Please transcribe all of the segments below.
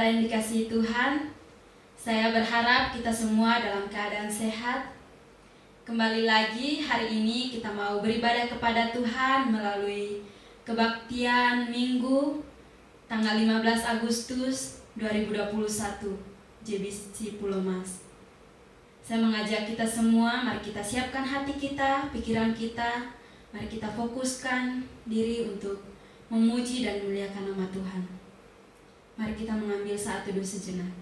saudara yang dikasihi Tuhan, saya berharap kita semua dalam keadaan sehat. Kembali lagi hari ini kita mau beribadah kepada Tuhan melalui kebaktian Minggu tanggal 15 Agustus 2021 JBC Pulau Mas. Saya mengajak kita semua, mari kita siapkan hati kita, pikiran kita, mari kita fokuskan diri untuk memuji dan memuliakan nama Tuhan. Mari kita mengambil saat teduh sejenak.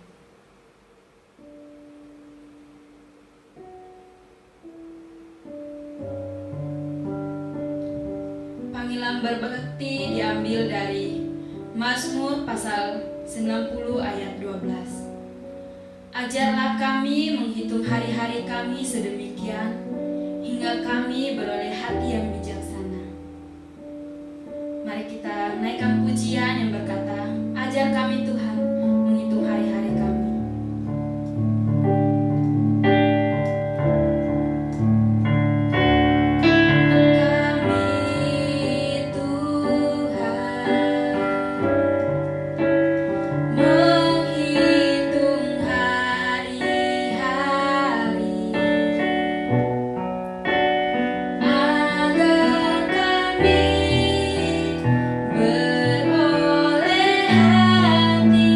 Panggilan berbakti diambil dari Mazmur pasal 90 ayat 12. Ajarlah kami menghitung hari-hari kami sedemikian, hingga kami beroleh hati yang bijaksana. Mari kita naikkan pujian yang berkata, ajar kami Tuhan menghitung hari-hari kami. Hati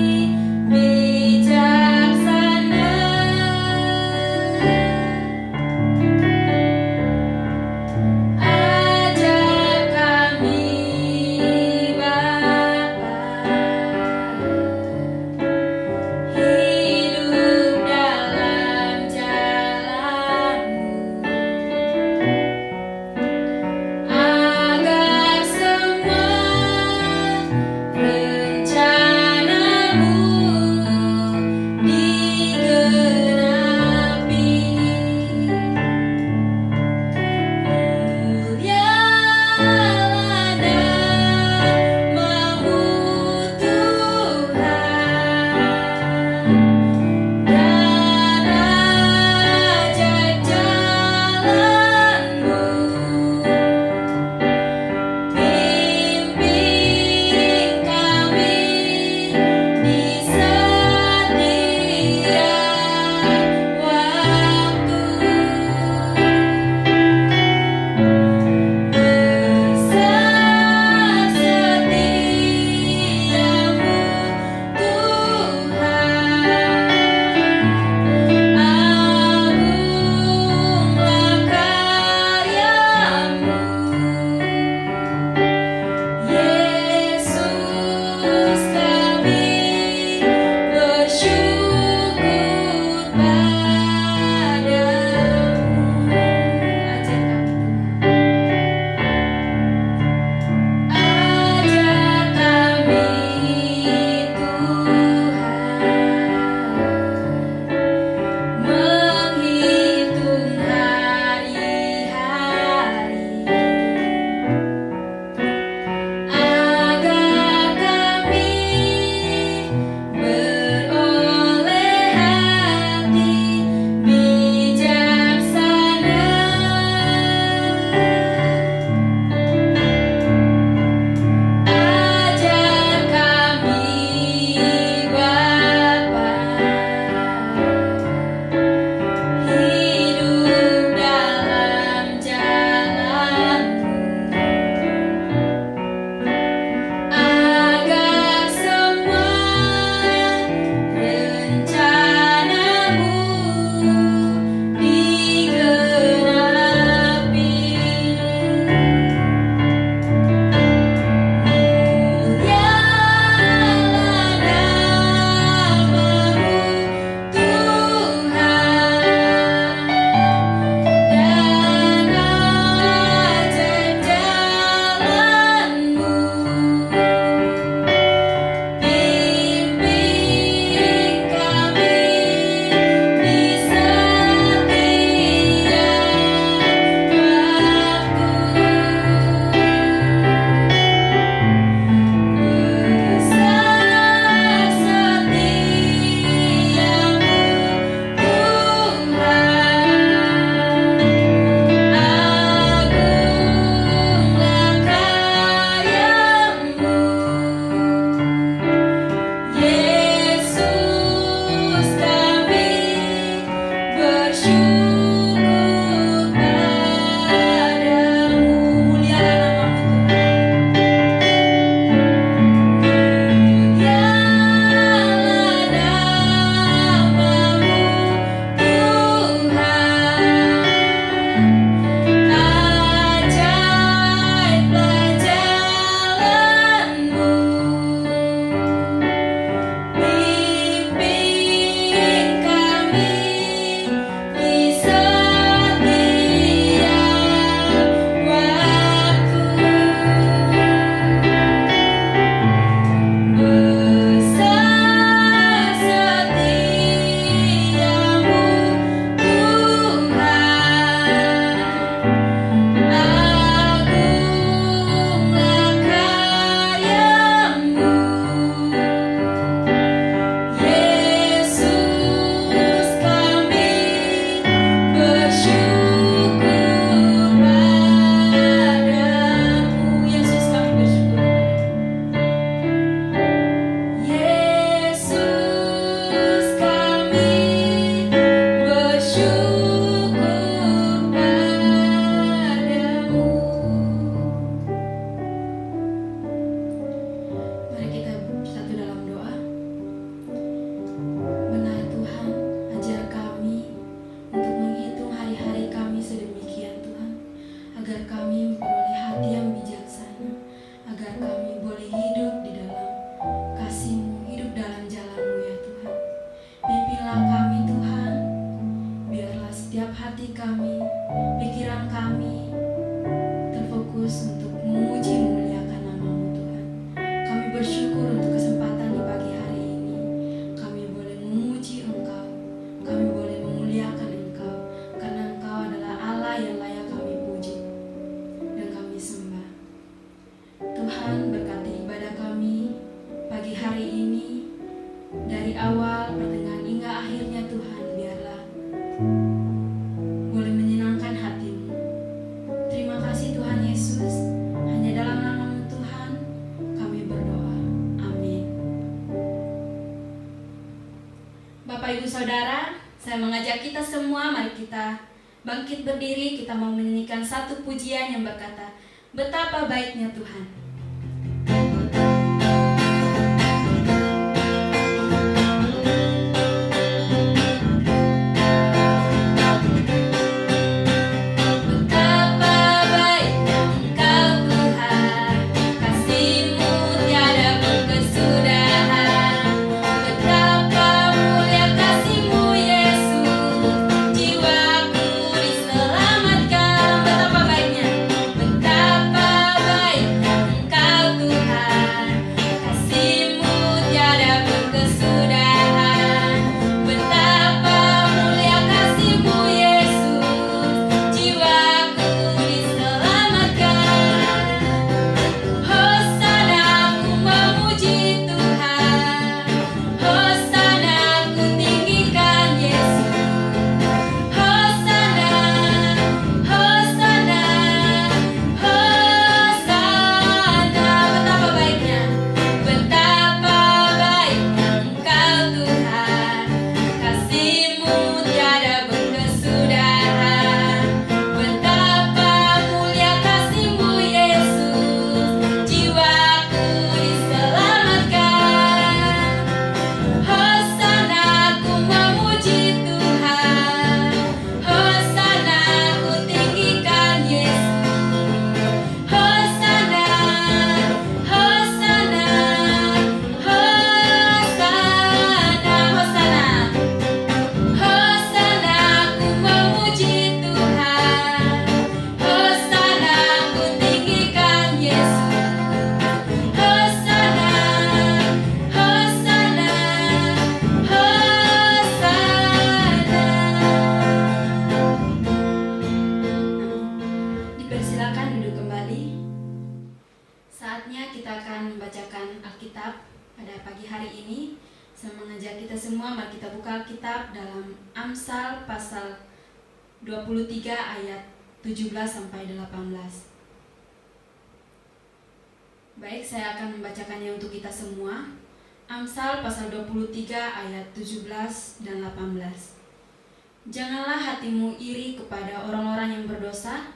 hati kami, pikiran kami terfokus untuk memuji memuliakan nama-Mu Tuhan. Kami bersyukur untuk kesempatan di pagi hari ini. Kami boleh memuji Engkau, kami boleh memuliakan Engkau, karena Engkau adalah Allah yang layak kami puji dan kami sembah. Tuhan, berkati ibadah kami pagi hari ini, dari awal, pertengahan hingga akhirnya. Tuhan, biarlah boleh menyenangkan hati-Mu. Terima kasih Tuhan Yesus, hanya dalam nama-Mu Tuhan kami berdoa. Amin. Bapak Ibu Saudara, saya mengajak kita semua, mari kita bangkit berdiri. Kita mau menyanyikan satu pujian yang berkata, betapa baiknya Tuhan. Dalam Amsal pasal 23 ayat 17 sampai 18. Baik, saya akan membacakannya untuk kita semua. Amsal pasal 23 ayat 17 dan 18. Janganlah hatimu iri kepada orang-orang yang berdosa,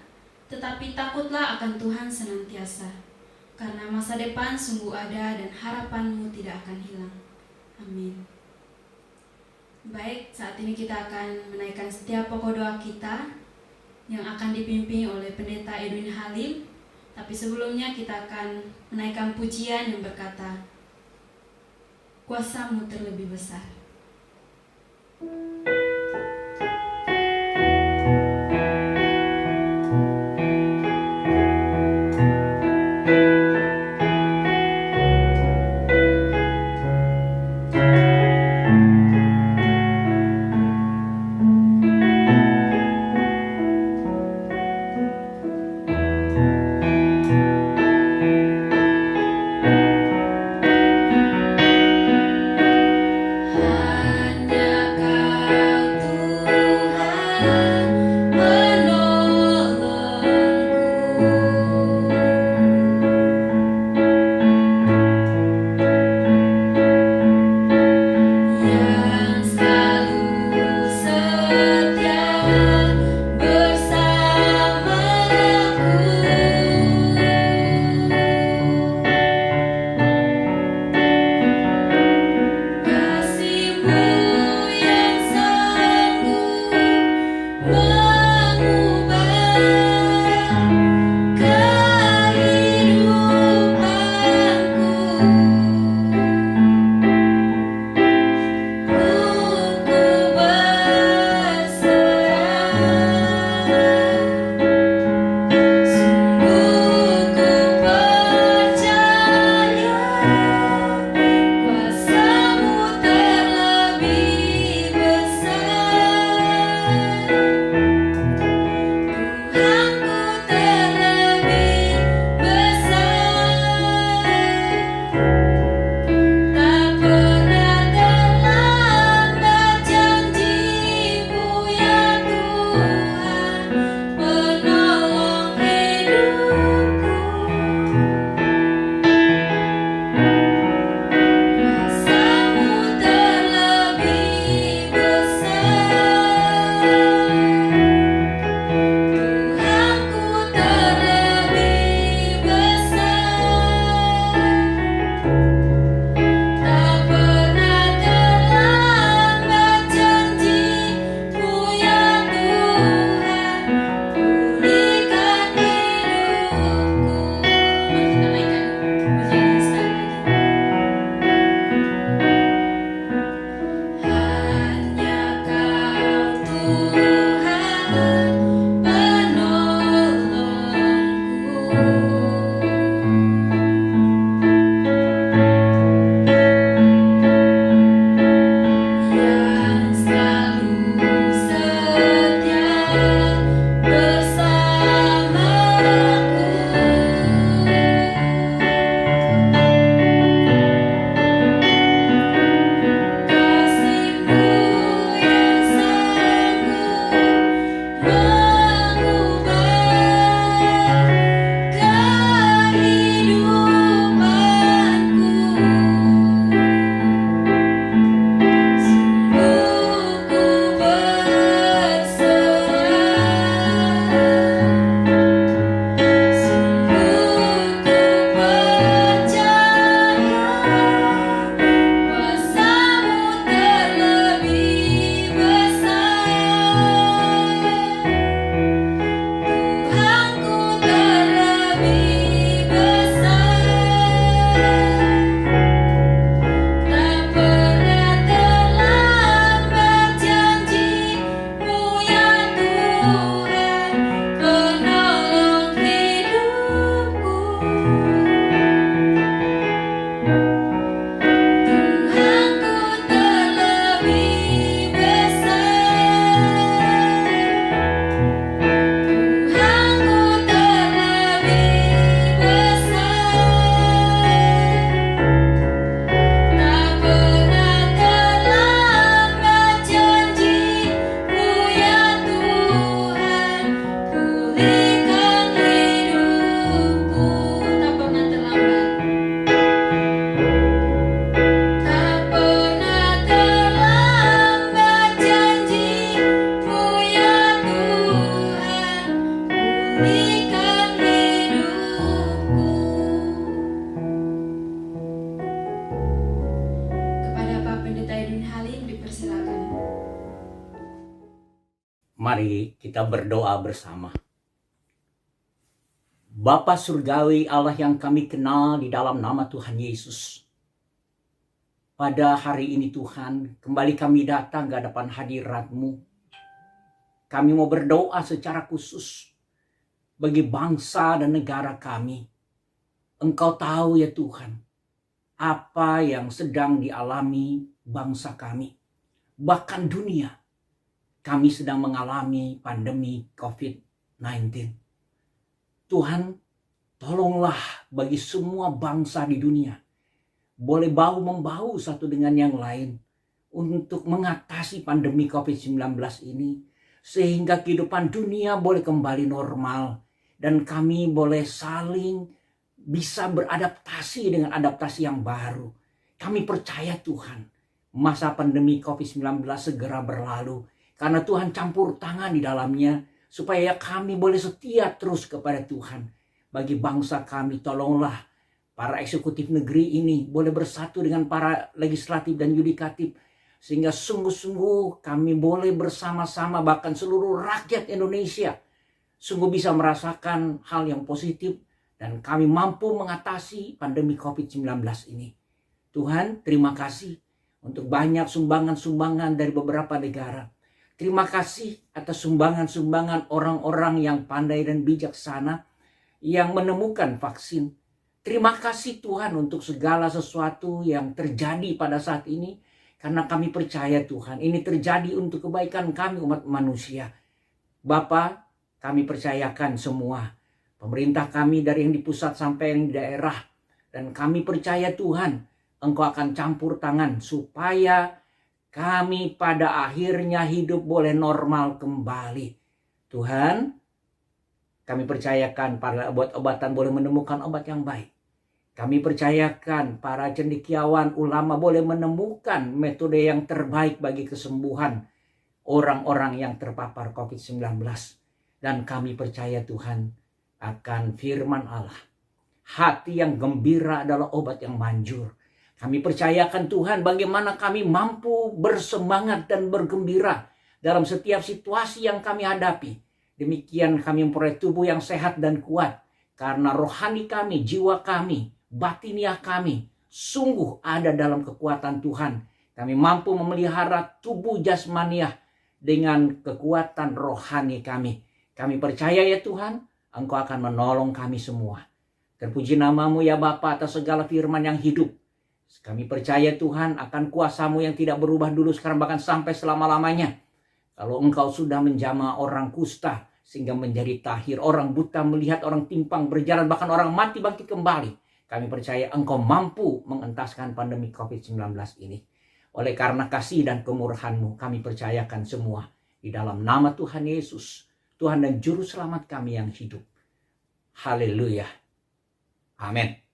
tetapi takutlah akan Tuhan senantiasa, karena masa depan sungguh ada dan harapanmu tidak akan hilang. Amin. Baik, saat ini kita akan menaikkan setiap pokok doa kita yang akan dipimpin oleh Pendeta Edwin Halim. Tapi sebelumnya kita akan menaikkan pujian yang berkata, Kuasa-Mu terlebih besar. Mari kita berdoa bersama. Bapa Surgawi, Allah yang kami kenal di dalam nama Tuhan Yesus. Pada hari ini Tuhan, kembali kami datang ke hadapan hadirat-Mu. Kami mau berdoa secara khusus bagi bangsa dan negara kami. Engkau tahu ya Tuhan, apa yang sedang dialami bangsa kami. Bahkan dunia. Kami sedang mengalami pandemi COVID-19. Tuhan, tolonglah bagi semua bangsa di dunia. Boleh bahu-membahu satu dengan yang lain untuk mengatasi pandemi COVID-19 ini. Sehingga kehidupan dunia boleh kembali normal. Dan kami boleh saling bisa beradaptasi dengan adaptasi yang baru. Kami percaya Tuhan, masa pandemi COVID-19 segera berlalu. Karena Tuhan campur tangan di dalamnya, supaya kami boleh setia terus kepada Tuhan. Bagi bangsa kami, tolonglah para eksekutif negeri ini boleh bersatu dengan para legislatif dan yudikatif. Sehingga sungguh-sungguh kami boleh bersama-sama, bahkan seluruh rakyat Indonesia sungguh bisa merasakan hal yang positif. Dan kami mampu mengatasi pandemi COVID-19 ini. Tuhan, terima kasih untuk banyak sumbangan-sumbangan dari beberapa negara. Terima kasih atas sumbangan-sumbangan orang-orang yang pandai dan bijaksana yang menemukan vaksin. Terima kasih Tuhan untuk segala sesuatu yang terjadi pada saat ini. Karena kami percaya Tuhan, ini terjadi untuk kebaikan kami umat manusia. Bapa, kami percayakan semua. Pemerintah kami dari yang di pusat sampai yang di daerah. Dan kami percaya Tuhan, Engkau akan campur tangan supaya kami pada akhirnya hidup boleh normal kembali. Tuhan, kami percayakan para obat-obatan boleh menemukan obat yang baik. Kami percayakan para cendekiawan ulama boleh menemukan metode yang terbaik bagi kesembuhan orang-orang yang terpapar COVID-19. Dan kami percaya Tuhan akan firman Allah. Hati yang gembira adalah obat yang manjur. Kami percayakan Tuhan bagaimana kami mampu bersemangat dan bergembira dalam setiap situasi yang kami hadapi. Demikian kami memperoleh tubuh yang sehat dan kuat. Karena rohani kami, jiwa kami, batiniah kami sungguh ada dalam kekuatan Tuhan. Kami mampu memelihara tubuh jasmaniah dengan kekuatan rohani kami. Kami percaya ya Tuhan, Engkau akan menolong kami semua. Terpuji nama-Mu ya Bapa atas segala firman yang hidup. Kami percaya Tuhan akan kuasa-Mu yang tidak berubah dulu sekarang bahkan sampai selama-lamanya. Kalau Engkau sudah menjamah orang kusta sehingga menjadi tahir, orang buta melihat, orang timpang berjalan, bahkan orang mati bangkit kembali. Kami percaya Engkau mampu mengentaskan pandemi COVID-19 ini. Oleh karena kasih dan kemurahan-Mu, kami percayakan semua di dalam nama Tuhan Yesus, Tuhan dan Juru Selamat kami yang hidup. Haleluya. Amin.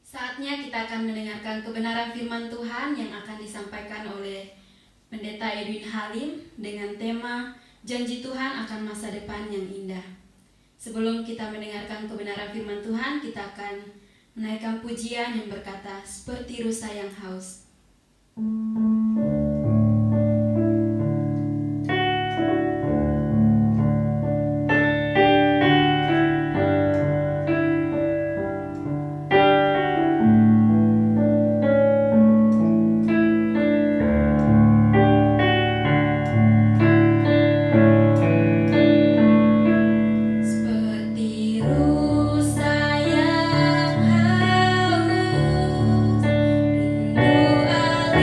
Saatnya kita akan mendengarkan kebenaran firman Tuhan yang akan disampaikan oleh Pendeta Edwin Halim dengan tema Janji Tuhan akan Masa Depan yang Indah. Sebelum kita mendengarkan kebenaran firman Tuhan, kita akan menaikkan pujian yang berkata, seperti rusa yang haus. Rindu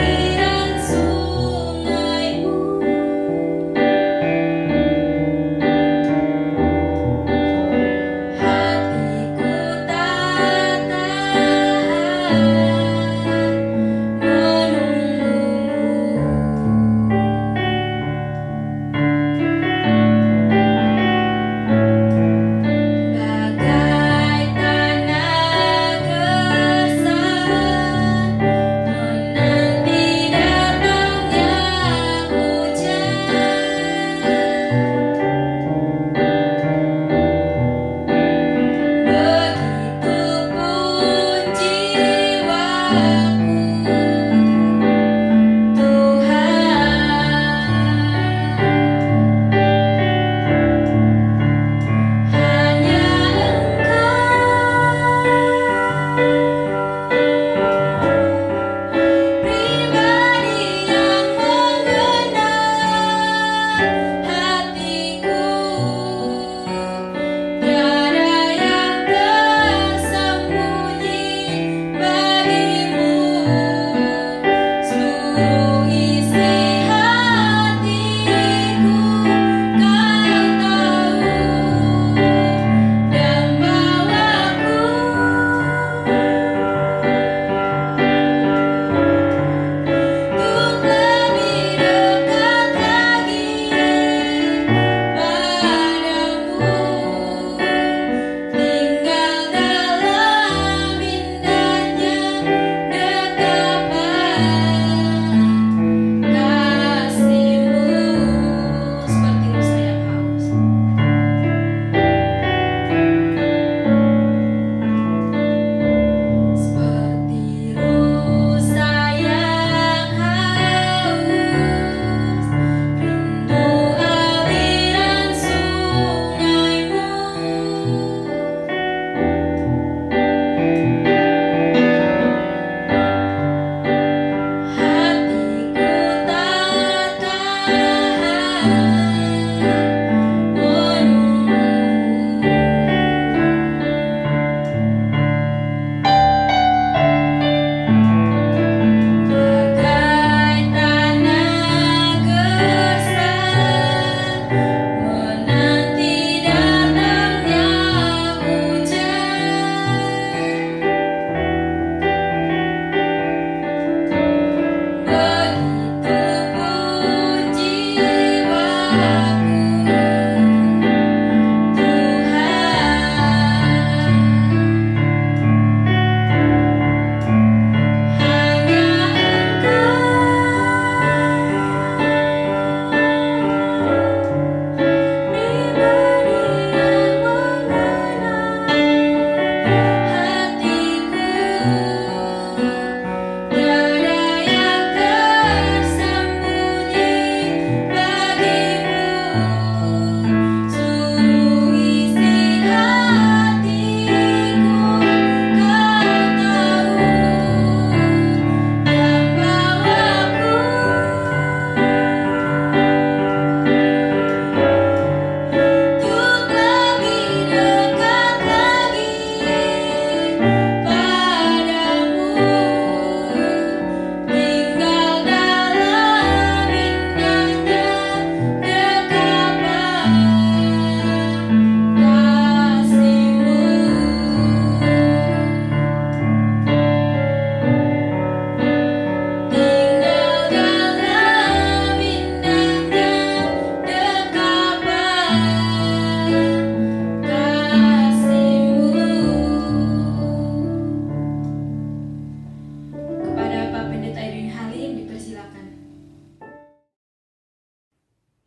aliran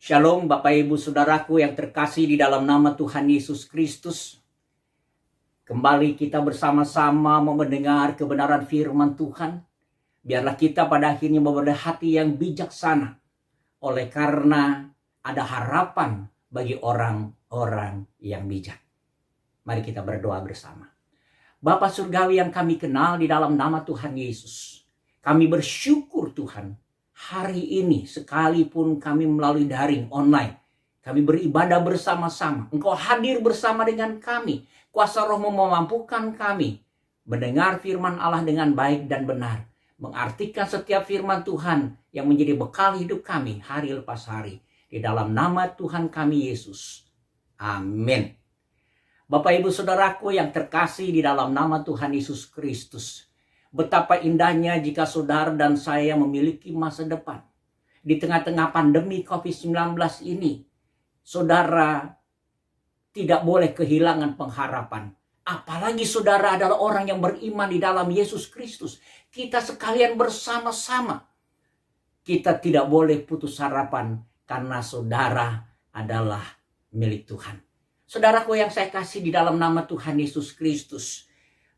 Shalom Bapak Ibu Saudaraku yang terkasih di dalam nama Tuhan Yesus Kristus. Kembali kita bersama-sama mendengar kebenaran firman Tuhan. Biarlah kita pada akhirnya memperoleh hati yang bijaksana. Oleh karena ada harapan bagi orang-orang yang bijak. Mari kita berdoa bersama. Bapa Surgawi yang kami kenal di dalam nama Tuhan Yesus. Kami bersyukur Tuhan. Hari ini sekalipun kami melalui daring online, kami beribadah bersama-sama. Engkau hadir bersama dengan kami. Kuasa Roh-Mu memampukan kami mendengar firman Allah dengan baik dan benar. Mengartikan setiap firman Tuhan yang menjadi bekal hidup kami hari lepas hari. Di dalam nama Tuhan kami Yesus. Amin. Bapak Ibu Saudaraku yang terkasih di dalam nama Tuhan Yesus Kristus. Betapa indahnya jika saudara dan saya memiliki masa depan. Di tengah-tengah pandemi COVID-19 ini, saudara tidak boleh kehilangan pengharapan. Apalagi saudara adalah orang yang beriman di dalam Yesus Kristus. Kita sekalian bersama-sama. Kita tidak boleh putus harapan karena saudara adalah milik Tuhan. Saudaraku yang saya kasih di dalam nama Tuhan Yesus Kristus.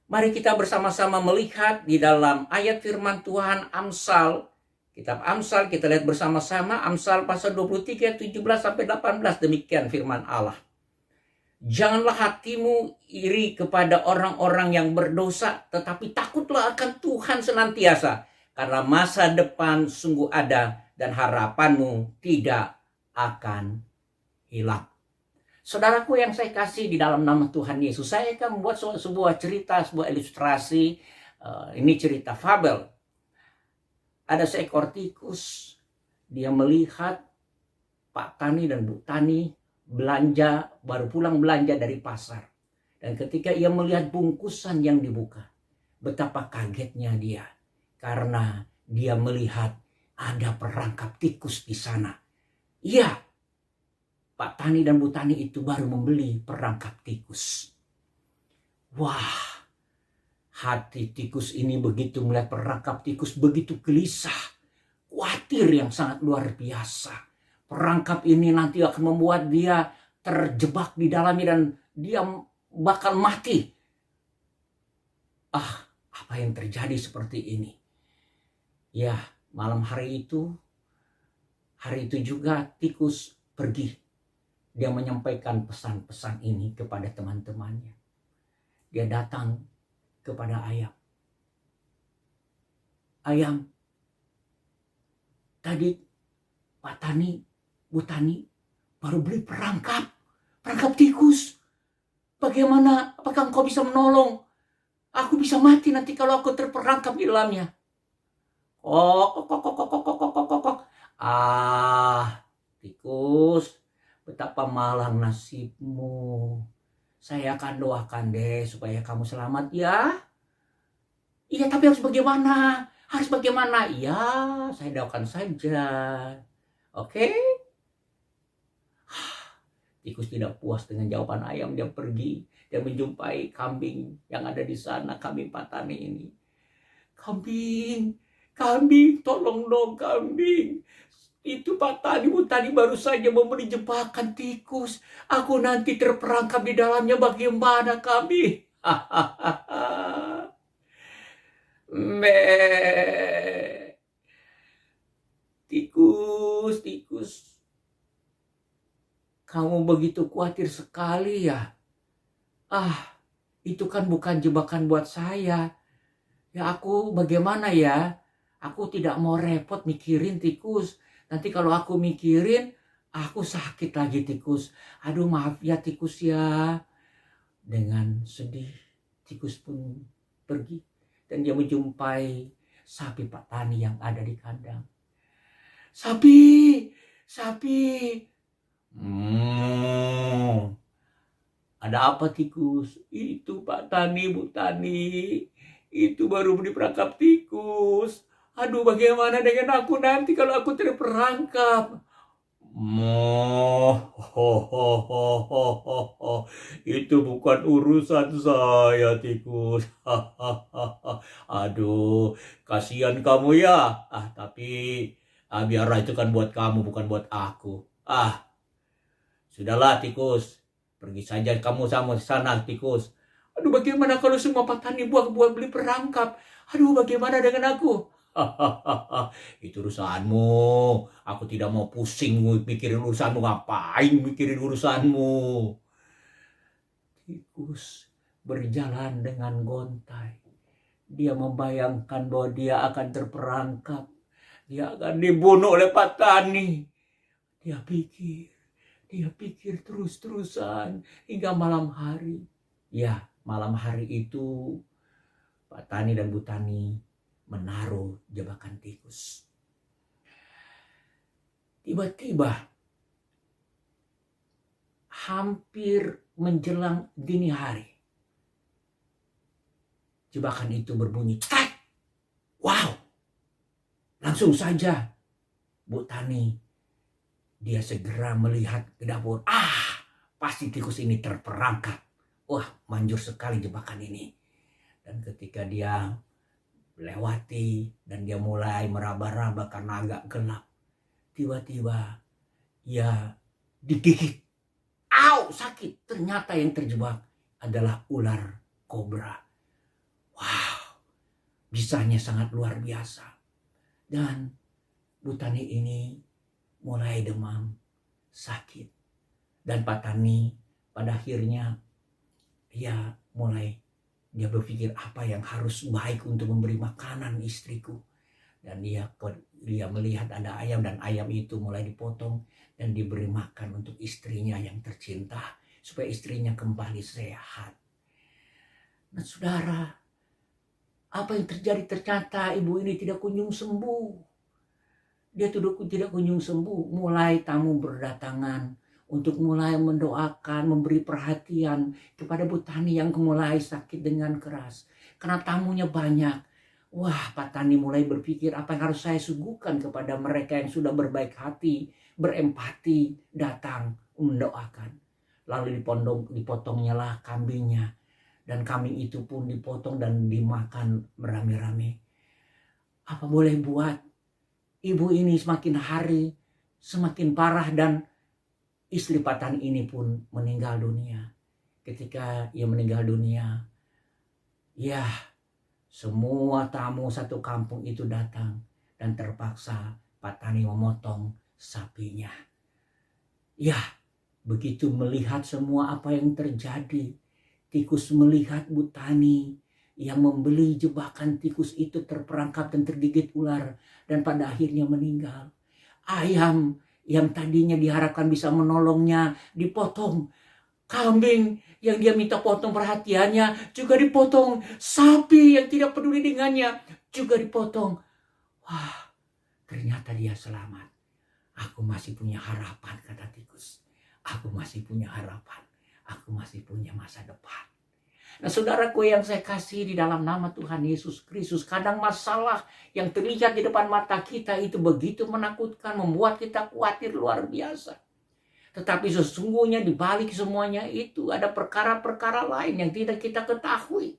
Mari kita bersama-sama melihat di dalam ayat firman Tuhan Amsal. Kitab Amsal kita lihat bersama-sama. Amsal pasal 23, 17-18. Demikian firman Allah. Janganlah hatimu iri kepada orang-orang yang berdosa. Tetapi takutlah akan Tuhan senantiasa. Karena masa depan sungguh ada. Dan harapanmu tidak akan hilang. Saudaraku yang saya kasih di dalam nama Tuhan Yesus, saya akan membuat sebuah cerita, sebuah ilustrasi. Ini cerita fabel. Ada seekor tikus, dia melihat Pak Tani dan Bu Tani belanja, baru pulang belanja dari pasar. Dan ketika ia melihat bungkusan yang dibuka, betapa kagetnya dia. Karena dia melihat ada perangkap tikus di sana. Iya. Pak Tani dan Bu Tani itu baru membeli perangkap tikus. Wah, Hati tikus ini begitu melihat perangkap tikus begitu gelisah, khawatir yang sangat luar biasa. Perangkap ini nanti akan membuat dia terjebak di dalamnya dan dia bakal mati. Apa yang terjadi seperti ini? Ya, malam hari itu juga tikus pergi. Dia menyampaikan pesan-pesan ini kepada teman-temannya. Dia datang kepada ayam. Ayam, tadi Pak Tani, Bu Tani baru beli perangkap tikus. Bagaimana? Apakah engkau bisa menolong? Aku bisa mati nanti kalau aku terperangkap di dalamnya. Tikus, betapa malang nasibmu. Saya akan doakan deh supaya kamu selamat ya. Iya, tapi harus bagaimana? Iya, saya doakan saja. Oke? Tikus tidak puas dengan jawaban ayam. Dia pergi. Dia menjumpai kambing yang ada di sana. Kambing Pak Tani ini. Kambing, tolong dong kambing. Itu Pak Tani, Bu Tani baru saja memberi jebakan tikus. Aku nanti terperangkap di dalamnya, bagaimana kambing? Tikus. Kamu begitu khawatir sekali ya? Itu kan bukan jebakan buat saya. Ya aku bagaimana ya? Aku tidak mau repot mikirin tikus. Nanti kalau aku mikirin, aku sakit lagi tikus. Aduh maaf ya tikus ya. Dengan sedih, tikus pun pergi. Dan dia menjumpai sapi Pak Tani yang ada di kandang. Sapi. Ada apa tikus? Itu Pak Tani, Bu Tani. Itu baru beli perangkap tikus. Aduh bagaimana dengan aku nanti kalau aku terperangkap? Itu bukan urusan saya tikus. Aduh, kasihan kamu ya. Tapi biarlah itu kan buat kamu, bukan buat aku. Sudahlah tikus, pergi saja kamu sama sana tikus. Aduh bagaimana kalau semua Pak Tani buat beli perangkap? Aduh bagaimana dengan aku? Itu urusanmu. Aku tidak mau pusing mikirin urusanmu. Ngapain mikirin urusanmu? Tikus berjalan dengan gontai. Dia membayangkan bahwa dia akan terperangkap. Dia akan dibunuh oleh Pak Tani. Dia pikir terus-terusan hingga malam hari. Ya, malam hari itu Pak Tani dan Bu Tani menaruh jebakan tikus. Tiba-tiba hampir menjelang dini hari, jebakan itu berbunyi tak. Wow, langsung saja Bu Tani dia segera melihat ke dapur. Pasti tikus ini terperangkap. Wah, manjur sekali jebakan ini. Dan ketika dia lewati dan dia mulai meraba-raba karena agak gelap, tiba-tiba ia digigit. Sakit. Ternyata yang terjebak adalah ular kobra. Wow, bisanya sangat luar biasa. Dan Bu Tani ini mulai demam, sakit. Dan Pak Tani pada akhirnya dia berpikir apa yang harus baik untuk memberi makanan istriku. Dan dia melihat ada ayam dan ayam itu mulai dipotong dan diberi makan untuk istrinya yang tercinta supaya istrinya kembali sehat. Nah saudara, apa yang terjadi? Ternyata ibu ini tidak kunjung sembuh. Dia tidak kunjung sembuh. Mulai tamu berdatangan untuk mulai mendoakan, memberi perhatian kepada Bu Tani yang mulai sakit dengan keras. Karena tamunya banyak. Wah, Pak Tani mulai berpikir apa yang harus saya suguhkan kepada mereka yang sudah berbaik hati, berempati, datang mendoakan. Lalu dipotongnya lah kambingnya. Dan kambing itu pun dipotong dan dimakan beramai-ramai. Apa boleh buat, ibu ini semakin hari semakin parah dan istri Patani ini pun meninggal dunia. Ketika ia meninggal dunia, ya semua tamu satu kampung itu datang dan terpaksa Patani memotong sapinya. Ya, begitu melihat semua apa yang terjadi, tikus melihat Bu Tani yang membeli jebakan tikus itu terperangkap dan tergigit ular dan pada akhirnya meninggal. Ayam yang tadinya diharapkan bisa menolongnya dipotong. Kambing yang dia minta potong perhatiannya juga dipotong. Sapi yang tidak peduli dengannya juga dipotong. Wah, ternyata dia selamat. Aku masih punya harapan, kata tikus. Aku masih punya harapan. Aku masih punya masa depan. Nah, saudaraku yang saya kasih di dalam nama Tuhan Yesus Kristus, kadang masalah yang terlihat di depan mata kita itu begitu menakutkan, membuat kita khawatir luar biasa. Tetapi sesungguhnya di balik semuanya itu ada perkara-perkara lain yang tidak kita ketahui.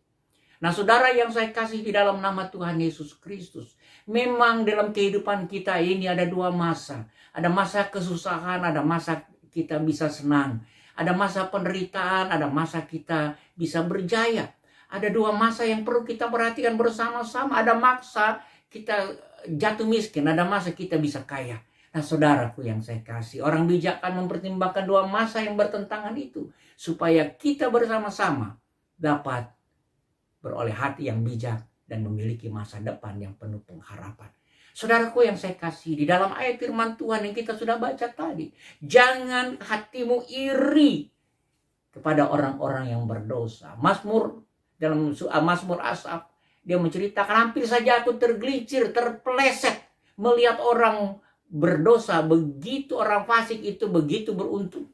Nah, saudara yang saya kasih di dalam nama Tuhan Yesus Kristus, memang dalam kehidupan kita ini ada dua masa. Ada masa kesusahan, ada masa kita bisa senang. Ada masa penderitaan, ada masa kita bisa berjaya. Ada dua masa yang perlu kita perhatikan bersama-sama. Ada masa kita jatuh miskin, ada masa kita bisa kaya. Nah, saudaraku yang saya kasih, orang bijak akan mempertimbangkan dua masa yang bertentangan itu, supaya kita bersama-sama dapat beroleh hati yang bijak dan memiliki masa depan yang penuh pengharapan. Saudaraku yang saya kasih, di dalam ayat firman Tuhan yang kita sudah baca tadi, jangan hatimu iri kepada orang-orang yang berdosa. Mazmur, dalam Mazmur Asaf, dia menceritakan, hampir saja aku tergelincir, terpeleset melihat orang berdosa, begitu orang fasik itu begitu beruntung.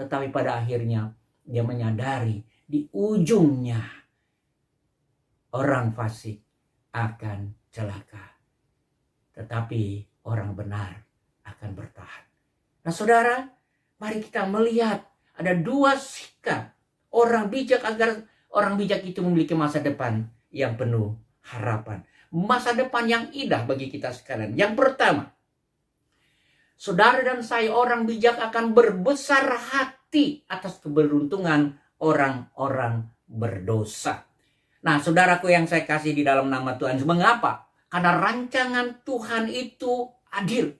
Tetapi pada akhirnya dia menyadari di ujungnya orang fasik akan celaka, tetapi orang benar akan bertahan. Nah, saudara, mari kita melihat ada dua sikap orang bijak agar orang bijak itu memiliki masa depan yang penuh harapan. Masa depan yang indah bagi kita sekalian. Yang pertama, saudara dan saya orang bijak akan berbesar hati atas keberuntungan orang-orang berdosa. Nah, saudaraku yang saya kasih di dalam nama Tuhan, mengapa? Karena rancangan Tuhan itu adil.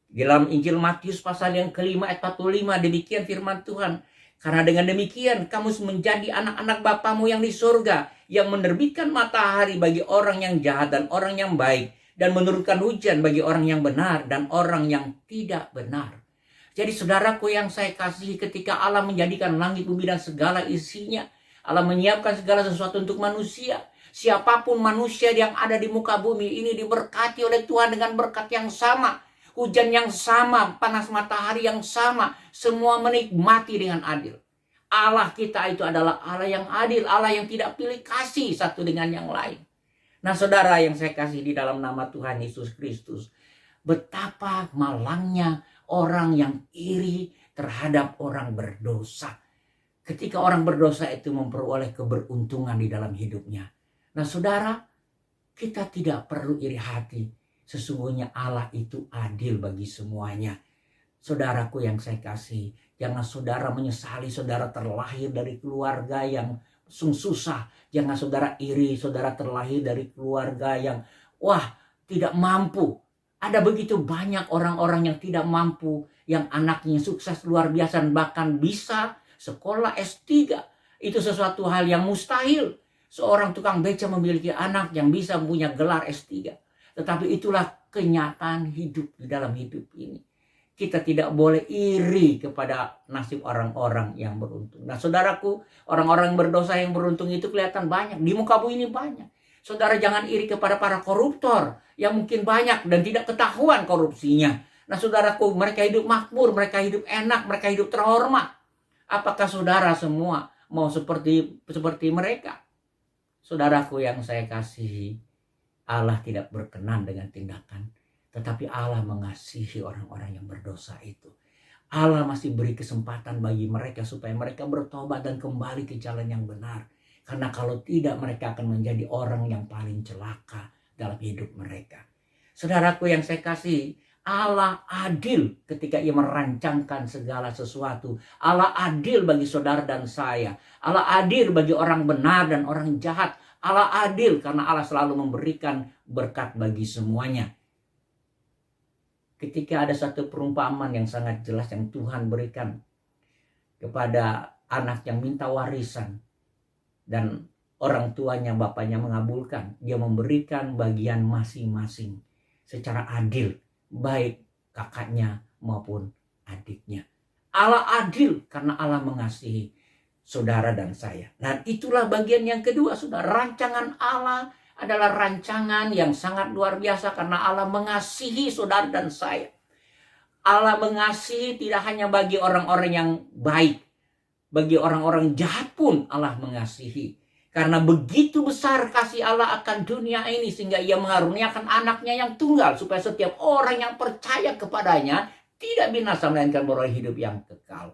Dalam Injil Matius pasal yang kelima ayat 45, demikian firman Tuhan. Karena dengan demikian kamu menjadi anak-anak Bapamu yang di surga, yang menerbitkan matahari bagi orang yang jahat dan orang yang baik, dan menurunkan hujan bagi orang yang benar dan orang yang tidak benar. Jadi saudaraku yang saya kasih, ketika Allah menjadikan langit bumi dan segala isinya, Allah menyiapkan segala sesuatu untuk manusia. Siapapun manusia yang ada di muka bumi ini diberkati oleh Tuhan dengan berkat yang sama. Hujan yang sama, panas matahari yang sama. Semua menikmati dengan adil. Allah kita itu adalah Allah yang adil. Allah yang tidak pilih kasih satu dengan yang lain. Nah, saudara yang saya kasih di dalam nama Tuhan Yesus Kristus, betapa malangnya orang yang iri terhadap orang berdosa. Ketika orang berdosa itu memperoleh keberuntungan di dalam hidupnya. Nah, saudara, kita tidak perlu iri hati. Sesungguhnya Allah itu adil bagi semuanya. Saudaraku yang saya kasih, jangan saudara menyesali saudara terlahir dari keluarga yang susah. Jangan saudara iri saudara terlahir dari keluarga yang tidak mampu. Ada begitu banyak orang-orang yang tidak mampu, yang anaknya sukses luar biasa, bahkan bisa sekolah S3. Itu sesuatu hal yang mustahil. Seorang tukang beca memiliki anak yang bisa punya gelar S3. Tetapi itulah kenyataan hidup di dalam hidup ini. Kita tidak boleh iri kepada nasib orang-orang yang beruntung. Nah, saudaraku, orang-orang berdosa yang beruntung itu kelihatan banyak. Di muka bumi ini banyak. Saudara jangan iri kepada para koruptor yang mungkin banyak dan tidak ketahuan korupsinya. Nah, saudaraku, mereka hidup makmur, mereka hidup enak, mereka hidup terhormat. Apakah saudara semua mau seperti mereka? Saudaraku yang saya kasih, Allah tidak berkenan dengan tindakan, tetapi Allah mengasihi orang-orang yang berdosa itu. Allah masih beri kesempatan bagi mereka supaya mereka bertobat dan kembali ke jalan yang benar. Karena kalau tidak mereka akan menjadi orang yang paling celaka dalam hidup mereka. Saudaraku yang saya kasih, Allah adil ketika ia merancangkan segala sesuatu. Allah adil bagi saudara dan saya. Allah adil bagi orang benar dan orang jahat. Allah adil karena Allah selalu memberikan berkat bagi semuanya. Ketika ada satu perumpamaan yang sangat jelas yang Tuhan berikan kepada anak yang minta warisan, dan orang tuanya, bapaknya mengabulkan, dia memberikan bagian masing-masing secara adil, baik kakaknya maupun adiknya. Allah adil karena Allah mengasihi saudara dan saya. Dan itulah bagian yang kedua, saudara. Rancangan Allah adalah rancangan yang sangat luar biasa karena Allah mengasihi saudara dan saya. Allah mengasihi tidak hanya bagi orang-orang yang baik, bagi orang-orang jahat pun Allah mengasihi. Karena begitu besar kasih Allah akan dunia ini sehingga ia mengaruniakan anaknya yang tunggal supaya setiap orang yang percaya kepadanya tidak binasa melainkan beroleh hidup yang kekal.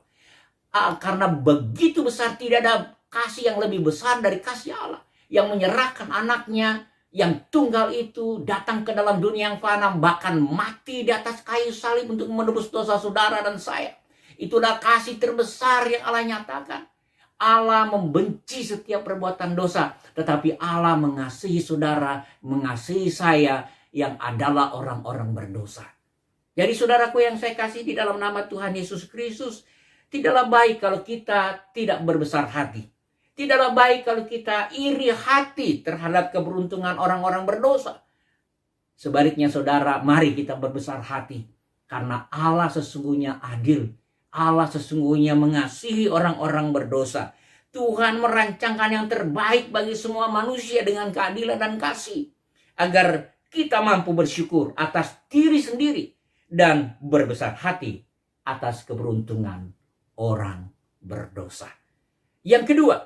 Karena begitu besar, tidak ada kasih yang lebih besar dari kasih Allah yang menyerahkan anaknya yang tunggal itu datang ke dalam dunia yang fana, bahkan mati di atas kayu salib untuk menebus dosa saudara dan saya. Itulah kasih terbesar yang Allah nyatakan. Allah membenci setiap perbuatan dosa, tetapi Allah mengasihi saudara, mengasihi saya yang adalah orang-orang berdosa. Jadi saudaraku yang saya kasih di dalam nama Tuhan Yesus Kristus, tidaklah baik kalau kita tidak berbesar hati. Tidaklah baik kalau kita iri hati terhadap keberuntungan orang-orang berdosa. Sebaliknya saudara, mari kita berbesar hati. Karena Allah sesungguhnya adil. Allah sesungguhnya mengasihi orang-orang berdosa. Tuhan merancangkan yang terbaik bagi semua manusia dengan keadilan dan kasih. Agar kita mampu bersyukur atas diri sendiri. Dan berbesar hati atas keberuntungan orang berdosa. Yang kedua,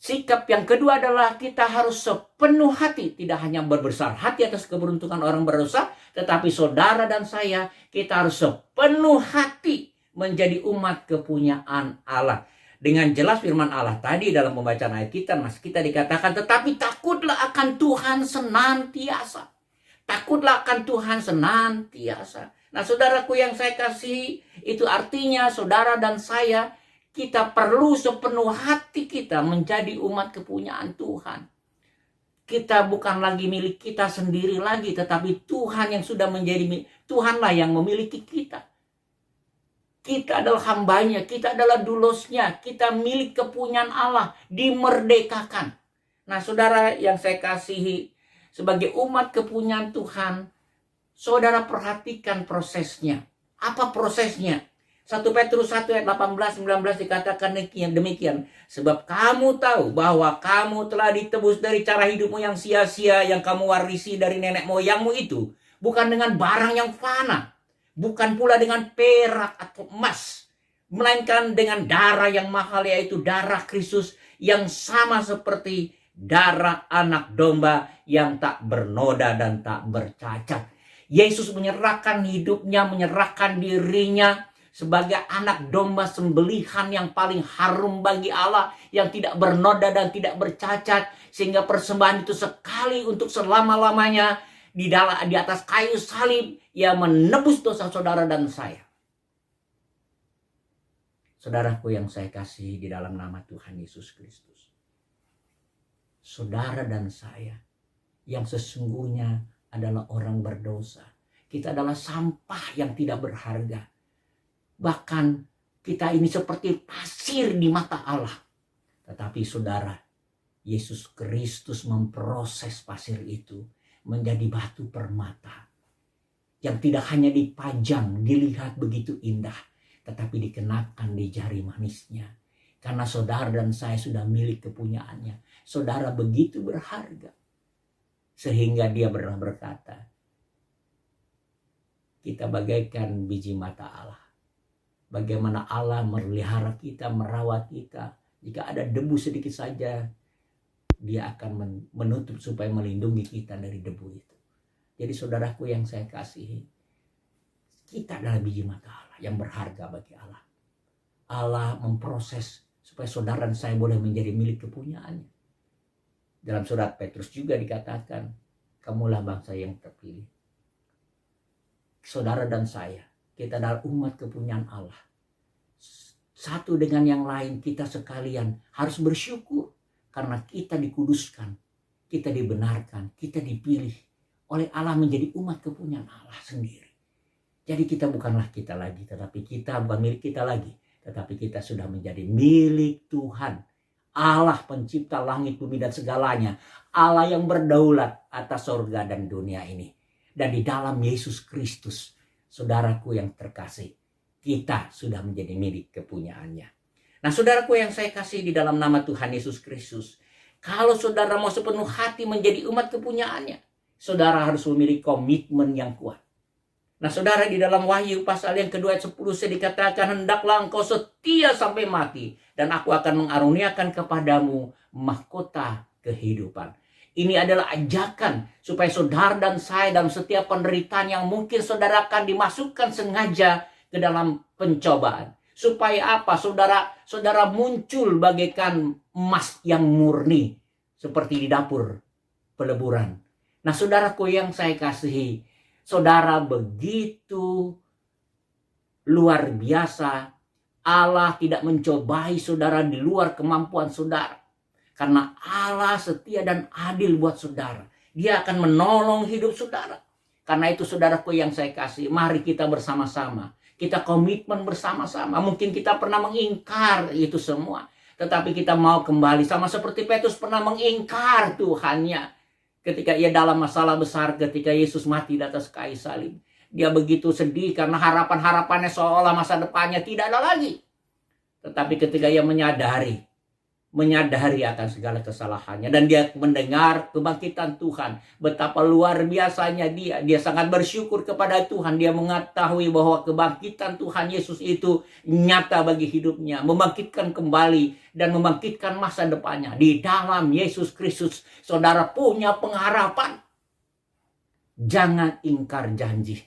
sikap yang kedua adalah kita harus sepenuh hati, tidak hanya berbesar hati atas keberuntungan orang berdosa, tetapi saudara dan saya, kita harus sepenuh hati menjadi umat kepunyaan Allah. Dengan jelas firman Allah tadi dalam pembacaan ayat kita dikatakan, tetapi takutlah akan Tuhan senantiasa. Takutlah akan Tuhan senantiasa. Nah saudaraku yang saya kasih, itu artinya saudara dan saya, kita perlu sepenuh hati kita menjadi umat kepunyaan Tuhan. Kita bukan lagi milik kita sendiri lagi, tetapi Tuhan yang sudah menjadi Tuhanlah yang memiliki kita. Kita adalah hambanya, kita adalah dulosnya, kita milik kepunyaan Allah, dimerdekakan. Nah saudara yang saya kasihi, sebagai umat kepunyaan Tuhan, saudara perhatikan prosesnya. Apa prosesnya? 1 Petrus 1 ayat 18-19 dikatakan demikian. Sebab kamu tahu bahwa kamu telah ditebus dari cara hidupmu yang sia-sia yang kamu warisi dari nenek moyangmu itu. Bukan dengan barang yang fana. Bukan pula dengan perak atau emas. Melainkan dengan darah yang mahal, yaitu darah Kristus yang sama seperti darah anak domba yang tak bernoda dan tak bercacat. Yesus menyerahkan hidupnya, menyerahkan dirinya sebagai anak domba sembelihan yang paling harum bagi Allah, yang tidak bernoda dan tidak bercacat, sehingga persembahan itu sekali untuk selama-lamanya di atas kayu salib, ia menebus dosa saudara dan saya. Saudaraku yang saya kasih di dalam nama Tuhan Yesus Kristus, saudara dan saya yang sesungguhnya adalah orang berdosa. Kita adalah sampah yang tidak berharga. Bahkan kita ini seperti pasir di mata Allah. Tetapi saudara, Yesus Kristus memproses pasir itu menjadi batu permata. Yang tidak hanya dipajang, dilihat begitu indah, tetapi dikenakan di jari manisnya. Karena saudara dan saya sudah milik kepunyaannya. Saudara begitu berharga. Sehingga dia pernah berkata, kita bagaikan biji mata Allah. Bagaimana Allah memelihara kita, merawat kita. Jika ada debu sedikit saja, dia akan menutup supaya melindungi kita dari debu itu. Jadi saudaraku yang saya kasihi, kita adalah biji mata Allah yang berharga bagi Allah. Allah memproses supaya saudara dan saya boleh menjadi milik kepunyaannya. Dalam surat Petrus juga dikatakan, kamulah bangsa yang terpilih. Saudara dan saya, kita adalah umat kepunyaan Allah. Satu dengan yang lain, kita sekalian harus bersyukur karena kita dikuduskan, kita dibenarkan, kita dipilih oleh Allah menjadi umat kepunyaan Allah sendiri. Jadi kita bukanlah kita lagi, tetapi kita bukan milik kita lagi, tetapi kita sudah menjadi milik Tuhan. Allah pencipta langit, bumi dan segalanya. Allah yang berdaulat atas surga dan dunia ini. Dan di dalam Yesus Kristus, saudaraku yang terkasih, kita sudah menjadi milik kepunyaannya. Nah, saudaraku yang saya kasih di dalam nama Tuhan Yesus Kristus, kalau saudara mau sepenuh hati menjadi umat kepunyaannya, saudara harus memiliki komitmen yang kuat. Nah, saudara, di dalam Wahyu pasal yang kedua ayat 10 saya dikatakan, hendaklah engkau setia sampai mati, dan aku akan mengaruniakan kepadamu mahkota kehidupan. Ini adalah ajakan supaya saudara dan saya dalam setiap penderitaan yang mungkin saudara akan dimasukkan sengaja ke dalam pencobaan. Supaya apa? Saudara muncul bagaikan emas yang murni, seperti di dapur peleburan. Nah, saudaraku yang saya kasihi, saudara begitu luar biasa. Allah tidak mencobai saudara di luar kemampuan saudara. Karena Allah setia dan adil buat saudara. Dia akan menolong hidup saudara. Karena itu saudaraku yang saya kasih, mari kita bersama-sama. Kita komitmen bersama-sama. Mungkin kita pernah mengingkar itu semua. Tetapi kita mau kembali sama seperti Petrus pernah mengingkar Tuhannya. Ketika ia dalam masalah besar, ketika Yesus mati di atas kayu salib. Dia begitu sedih karena harapan-harapannya seolah masa depannya tidak ada lagi. Tetapi ketika ia menyadari akan segala kesalahannya. Dan dia mendengar kebangkitan Tuhan. Betapa luar biasanya dia sangat bersyukur kepada Tuhan. Dia mengetahui bahwa kebangkitan Tuhan Yesus itu nyata bagi hidupnya. Membangkitkan kembali dan membangkitkan masa depannya. Di dalam Yesus Kristus, saudara punya pengharapan. Jangan ingkar janji.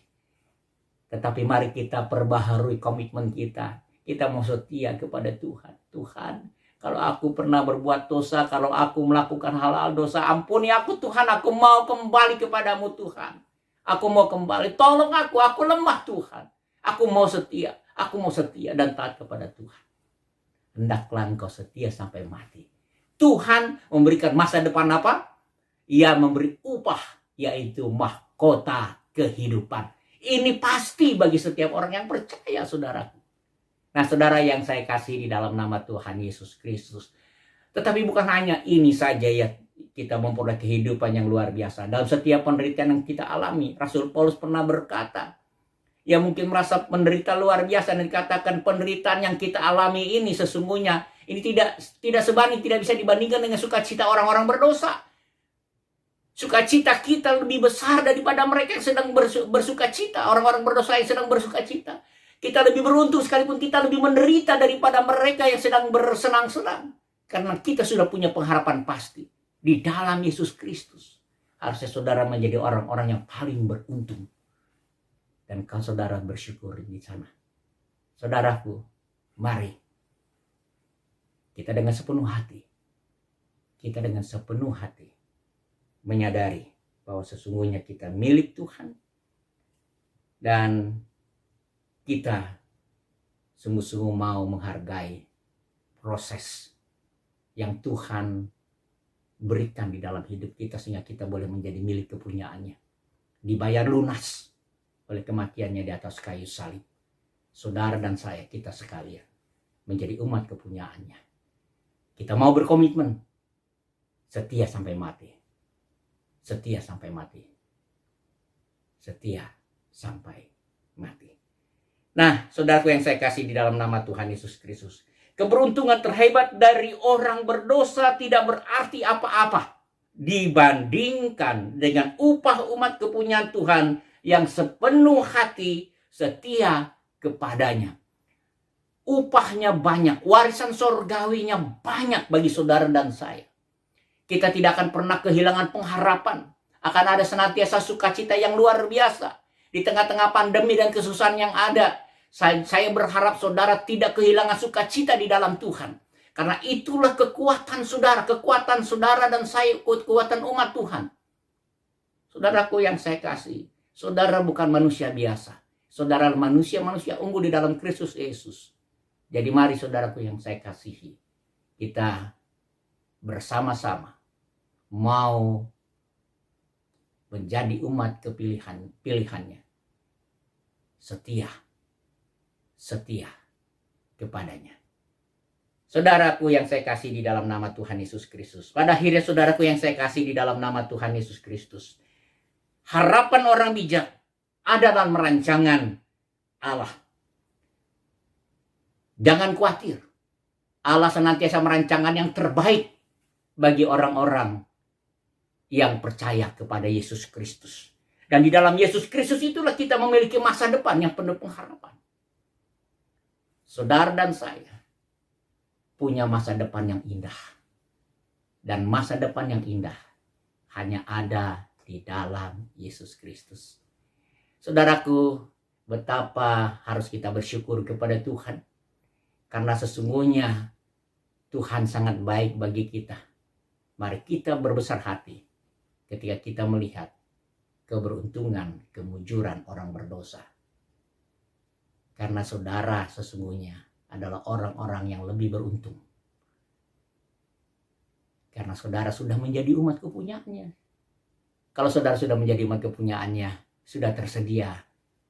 Tetapi mari kita perbaharui komitmen kita. Kita mau setia kepada Tuhan. Tuhan, kalau aku pernah berbuat dosa, kalau aku melakukan hal-hal dosa, ampuni aku Tuhan, aku mau kembali kepadamu Tuhan. Aku mau kembali, tolong aku lemah Tuhan. Aku mau setia dan taat kepada Tuhan. Hendaklah engkau setia sampai mati. Tuhan memberikan masa depan apa? Ia memberi upah, yaitu mahkota kehidupan. Ini pasti bagi setiap orang yang percaya, saudaraku. Nah, saudara yang saya kasih di dalam nama Tuhan Yesus Kristus. Tetapi bukan hanya ini saja ya, kita memperoleh kehidupan yang luar biasa. Dalam setiap penderitaan yang kita alami, Rasul Paulus pernah berkata, ya mungkin merasa menderita luar biasa, dan dikatakan penderitaan yang kita alami ini sesungguhnya, ini tidak sebanding, tidak bisa dibandingkan dengan sukacita orang-orang berdosa. Sukacita kita lebih besar daripada mereka yang sedang bersukacita. Orang-orang berdosa yang sedang bersukacita. Kita lebih beruntung sekalipun kita lebih menderita daripada mereka yang sedang bersenang-senang. Karena kita sudah punya pengharapan pasti. Di dalam Yesus Kristus. Harusnya saudara menjadi orang-orang yang paling beruntung. Dan kalau saudara bersyukur di sana. Saudaraku, mari. Kita dengan sepenuh hati. Menyadari bahwa sesungguhnya kita milik Tuhan. Dan kita sungguh-sungguh mau menghargai proses yang Tuhan berikan di dalam hidup kita sehingga kita boleh menjadi milik kepunyaannya. Dibayar lunas oleh kematiannya di atas kayu salib. Saudara dan saya, kita sekalian menjadi umat kepunyaannya. Kita mau berkomitmen setia sampai mati. Setia sampai mati. Setia sampai mati. Nah, saudaraku yang saya kasih di dalam nama Tuhan Yesus Kristus. Keberuntungan terhebat dari orang berdosa tidak berarti apa-apa dibandingkan dengan upah umat kepunyaan Tuhan yang sepenuh hati setia kepadanya. Upahnya banyak, warisan surgawinya banyak bagi saudara dan saya. Kita tidak akan pernah kehilangan pengharapan. Akan ada senantiasa sukacita yang luar biasa. Di tengah-tengah pandemi dan kesusahan yang ada. Saya berharap saudara tidak kehilangan sukacita di dalam Tuhan. Karena itulah kekuatan saudara dan saya, kekuatan umat Tuhan. Saudaraku yang saya kasih, saudara bukan manusia biasa. Saudara manusia unggul di dalam Kristus Yesus. Jadi mari saudaraku yang saya kasihi, kita bersama-sama mau menjadi umat pilihannya. Setia kepadanya. Saudaraku yang saya kasih di dalam nama Tuhan Yesus Kristus. Pada akhirnya saudaraku yang saya kasih di dalam nama Tuhan Yesus Kristus. Harapan orang bijak ada dalam rancangan Allah. Jangan khawatir. Allah senantiasa merancangkan yang terbaik bagi orang-orang yang percaya kepada Yesus Kristus. Dan di dalam Yesus Kristus itulah kita memiliki masa depan yang penuh pengharapan. Saudara dan saya punya masa depan yang indah. Dan masa depan yang indah hanya ada di dalam Yesus Kristus. Saudaraku, betapa harus kita bersyukur kepada Tuhan. Karena sesungguhnya Tuhan sangat baik bagi kita. Mari kita berbesar hati ketika kita melihat keberuntungan, kemujuran orang berdosa. Karena saudara sesungguhnya adalah orang-orang yang lebih beruntung. Karena saudara sudah menjadi umat kepunyaannya. Kalau saudara sudah menjadi umat kepunyaannya, sudah tersedia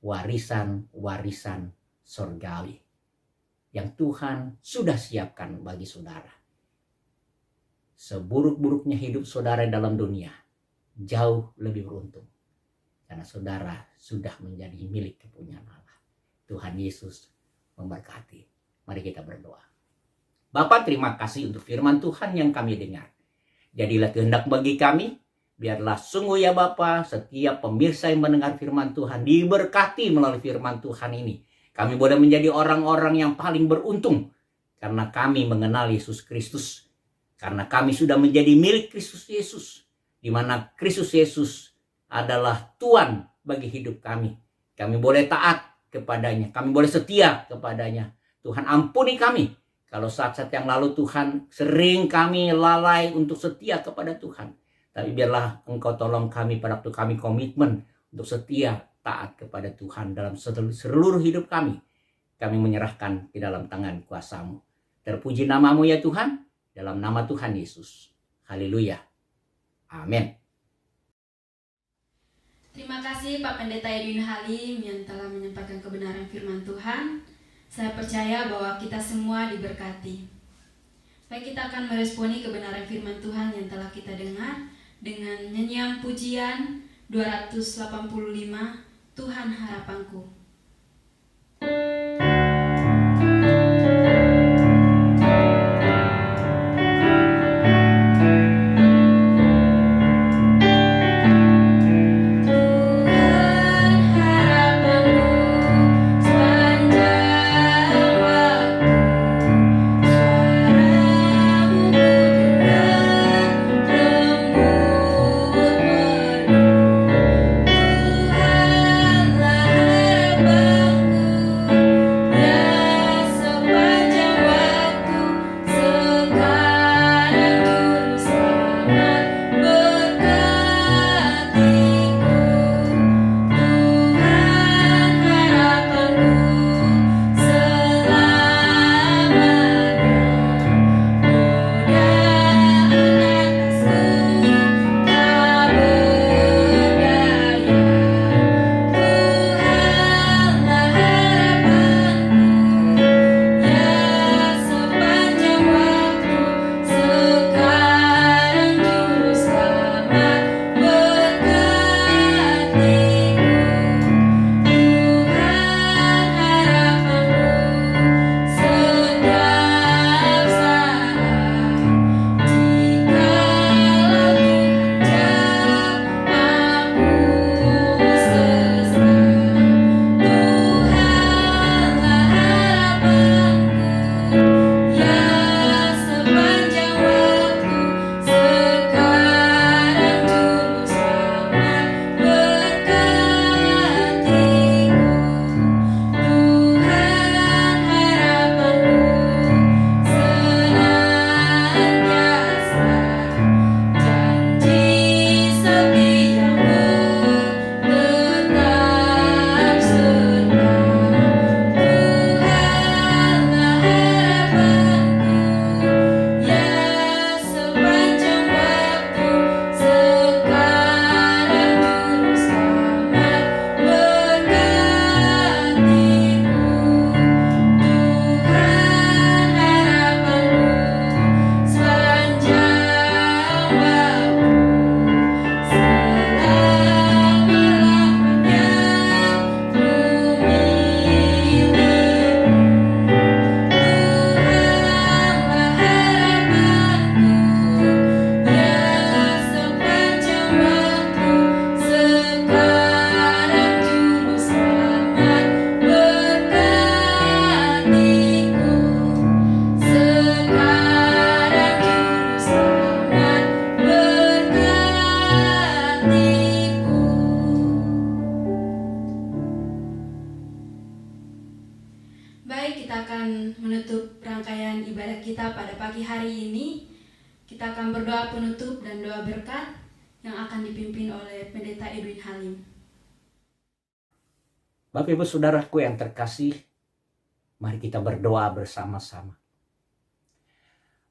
warisan-warisan surgawi yang Tuhan sudah siapkan bagi saudara. Seburuk-buruknya hidup saudara dalam dunia, jauh lebih beruntung. Karena saudara sudah menjadi milik kepunyaan Allah. Tuhan Yesus memberkati. Mari kita berdoa. Bapa, terima kasih untuk firman Tuhan yang kami dengar. Jadilah kehendak bagi kami. Biarlah sungguh ya Bapa, setiap pemirsa yang mendengar firman Tuhan diberkati melalui firman Tuhan ini. Kami boleh menjadi orang-orang yang paling beruntung. Karena kami mengenal Yesus Kristus. Karena kami sudah menjadi milik Kristus Yesus. Di mana Kristus Yesus adalah Tuhan bagi hidup kami. Kami boleh taat kepadanya. Kami boleh setia kepadanya. Tuhan ampuni kami. Kalau saat-saat yang lalu Tuhan sering kami lalai untuk setia kepada Tuhan. Tapi biarlah Engkau tolong kami pada waktu kami komitmen untuk setia taat kepada Tuhan dalam seluruh hidup kami. Kami menyerahkan di dalam tangan kuasa-Mu. Terpuji nama-Mu ya Tuhan. Dalam nama Tuhan Yesus. Haleluya. Amin. Terima kasih Pak Pendeta Edwin Halim yang telah menyampaikan kebenaran firman Tuhan. Saya percaya bahwa kita semua diberkati. Baik, kita akan meresponi kebenaran firman Tuhan yang telah kita dengar dengan nyanyian pujian 285, Tuhan Harapanku. Tuhanlah akan menutup rangkaian ibadah kita pada pagi hari ini. Kita akan berdoa penutup dan doa berkat yang akan dipimpin oleh Pendeta Edwin Halim. Bapak Ibu Saudaraku yang terkasih, mari kita berdoa bersama-sama.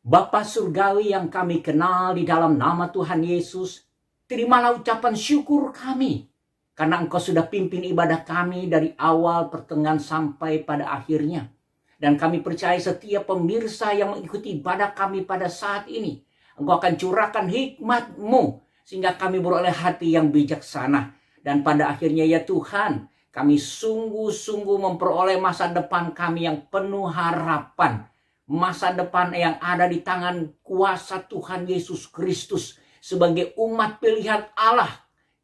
Bapa Surgawi yang kami kenal di dalam nama Tuhan Yesus, terimalah ucapan syukur kami karena Engkau sudah pimpin ibadah kami dari awal, pertengahan sampai pada akhirnya. Dan kami percaya setiap pemirsa yang mengikuti ibadah kami pada saat ini, Engkau akan curahkan hikmat-Mu sehingga kami beroleh hati yang bijaksana. Dan pada akhirnya ya Tuhan, kami sungguh-sungguh memperoleh masa depan kami yang penuh harapan. Masa depan yang ada di tangan kuasa Tuhan Yesus Kristus. Sebagai umat pilihan Allah,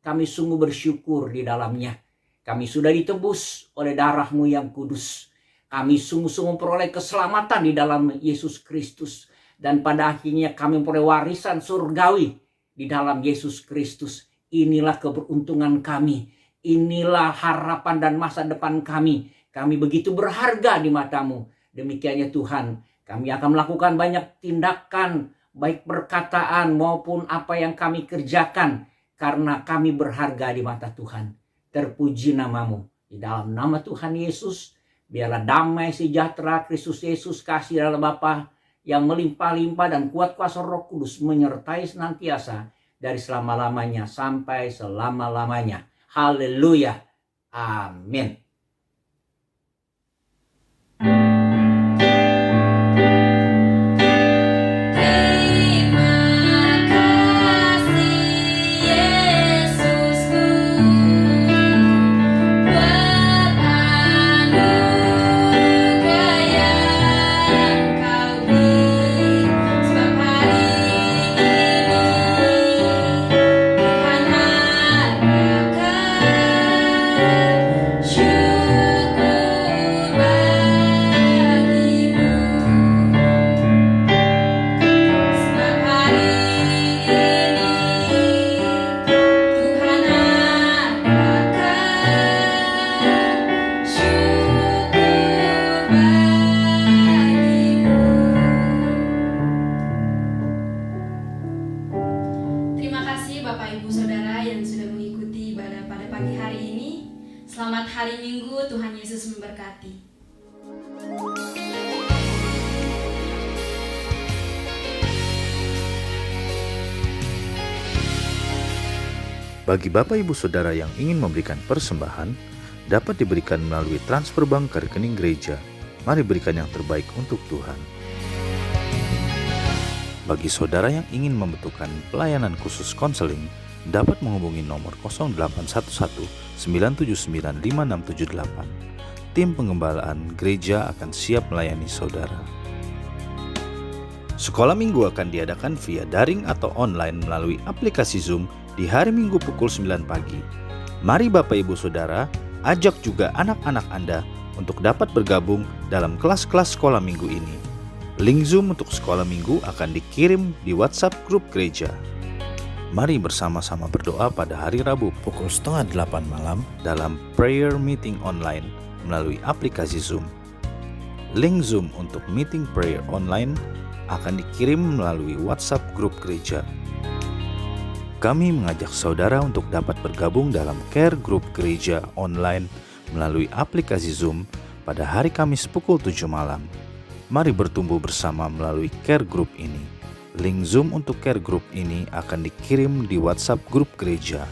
kami sungguh bersyukur di dalamnya. Kami sudah ditebus oleh darah-Mu yang kudus. Kami sungguh-sungguh memperoleh keselamatan di dalam Yesus Kristus. Dan pada akhirnya kami memperoleh warisan surgawi di dalam Yesus Kristus. Inilah keberuntungan kami. Inilah harapan dan masa depan kami. Kami begitu berharga di mata-Mu. Demikiannya Tuhan, kami akan melakukan banyak tindakan, baik perkataan maupun apa yang kami kerjakan. Karena kami berharga di mata Tuhan. Terpuji nama-Mu. Di dalam nama Tuhan Yesus, biarlah damai sejahtera Kristus Yesus, kasih dalam Bapa yang melimpah-limpah dan kuat kuasa Roh Kudus menyertai senantiasa dari selama-lamanya sampai selama-lamanya. Haleluya. Amin. Selamat hari Minggu, Tuhan Yesus memberkati. Bagi Bapak Ibu Saudara yang ingin memberikan persembahan, dapat diberikan melalui transfer bank ke rekening gereja. Mari berikan yang terbaik untuk Tuhan. Bagi saudara yang ingin membutuhkan pelayanan khusus konseling, dapat menghubungi nomor 0811 979 5678. Tim pengembalaan gereja akan siap melayani saudara. Sekolah minggu akan diadakan via daring atau online melalui aplikasi Zoom di hari Minggu pukul 9 pagi. Mari Bapak Ibu Saudara, ajak juga anak-anak Anda untuk dapat bergabung dalam kelas-kelas sekolah minggu ini. Link Zoom untuk sekolah minggu akan dikirim di WhatsApp grup gereja. Mari bersama-sama berdoa pada hari Rabu pukul 7:30 malam dalam prayer meeting online melalui aplikasi Zoom. Link Zoom untuk meeting prayer online akan dikirim melalui WhatsApp grup gereja. Kami mengajak saudara untuk dapat bergabung dalam care group gereja online melalui aplikasi Zoom pada hari Kamis pukul 7 malam. Mari bertumbuh bersama melalui care group ini. Link Zoom untuk care group ini akan dikirim di WhatsApp grup gereja.